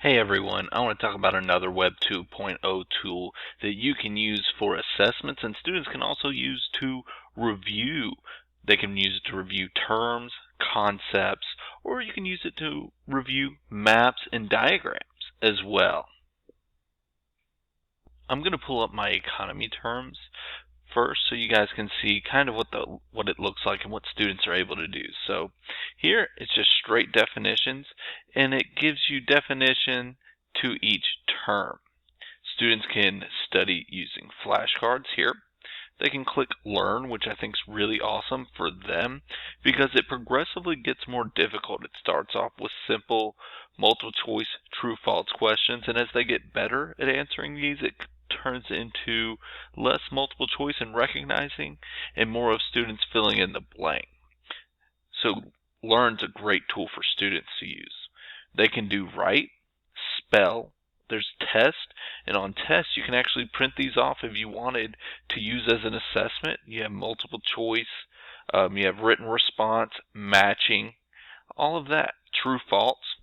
Hey everyone, I want to talk about another Web 2.0 tool that you can use for assessments and students can also use to review. They can use it to review terms, concepts, or you can use it to review maps and diagrams as well. I'm going to pull up my economy terms first so you guys can see kind of what it looks like and what students are able to do. So here it's just straight definitions and it gives you definition to each term. Students can study using flashcards here. They can click Learn, which I think is really awesome for them because it progressively gets more difficult. It starts off with simple multiple choice true-false questions, and as they get better at answering these, it turns into less multiple choice and recognizing and more of students filling in the blank. So Learn's a great tool for students to use. They can do write, spell, there's test, and on tests you can actually print these off if you wanted to use as an assessment. You have multiple choice, you have written response, matching, all of that, true, false.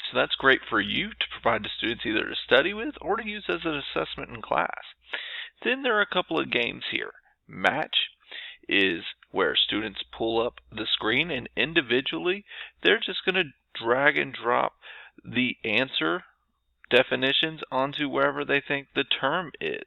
So that's great for you to provide to students either to study with or to use as an assessment in class. Then there are a couple of games here. Match is where students pull up the screen and individually they're just going to drag and drop the answer definitions onto wherever they think the term is.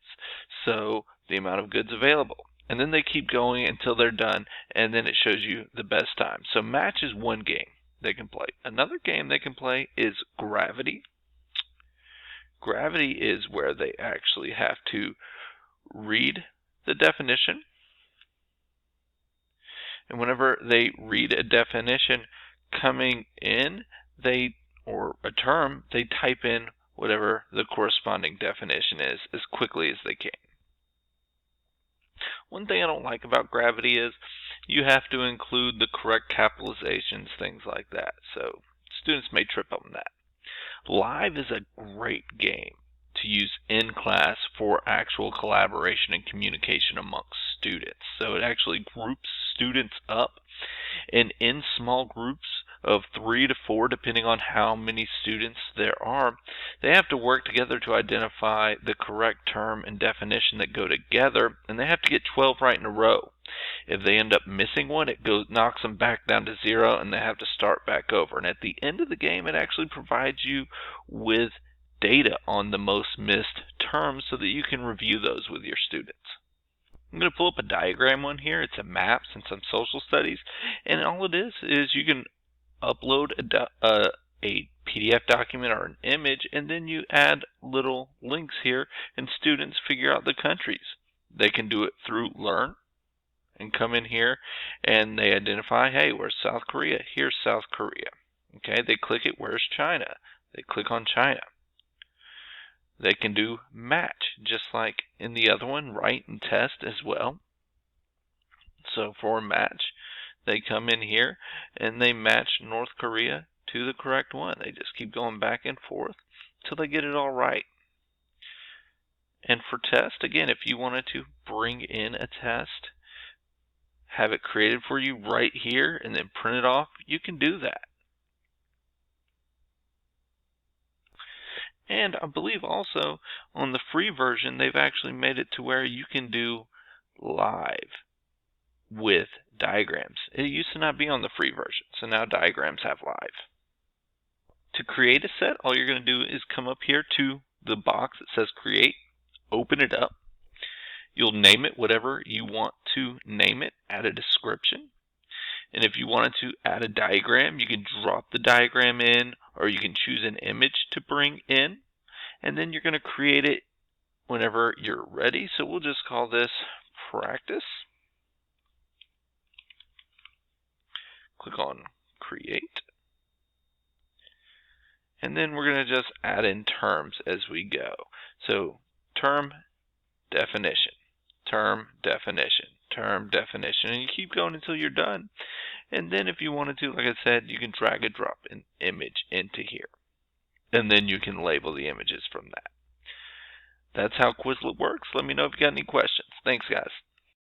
So the amount of goods available. And then they keep going until they're done, and then it shows you the best time. So match is one game they can play. Another game they can play is gravity. Gravity is where they actually have to read the definition. And whenever they read a definition coming in, or a term, they type in whatever the corresponding definition is as quickly as they can. One thing I don't like about gravity is you have to include the correct capitalizations, things like that. So students may trip on that. Live is a great game to use in class for actual collaboration and communication amongst students. So it actually groups students up, and in small groups of 3 to 4, depending on how many students there are, they have to work together to identify the correct term and definition that go together, and they have to get 12 right in a row. If they end up missing one, it knocks them back down to 0, and they have to start back over. And at the end of the game, it actually provides you with data on the most missed terms so that you can review those with your students. I'm going to pull up a diagram one here. It's a maps and some social studies, and all it is you can upload a PDF document or an image, and then you add little links here, and students figure out the countries. They can do it through Learn and come in here and they identify, hey, where's South Korea? Here's South Korea. Okay, they click it, where's China? They click on China. They can do match, just like in the other one, write and test as well. So for match, they come in here and they match North Korea to the correct one. They just keep going back and forth till they get it all right. And for test, again, if you wanted to bring in a test, have it created for you right here and then print it off, you can do that. And I believe also on the free version, they've actually made it to where you can do live with diagrams. It used to not be on the free version, so now diagrams have live. To create a set, all you're going to do is come up here to the box that says Create, open it up. You'll name it whatever you want to name it, add a description. And if you wanted to add a diagram, you can drop the diagram in, or you can choose an image to bring in. And then you're going to create it whenever you're ready. So we'll just call this Practice. Click on Create. And then we're going to just add in terms as we go. So term, definition, term, definition, term, definition, and you keep going until you're done. And then if you wanted to, like I said, you can drag and drop an image into here. And then you can label the images from that. That's how Quizlet works. Let me know if you got any questions. Thanks, guys.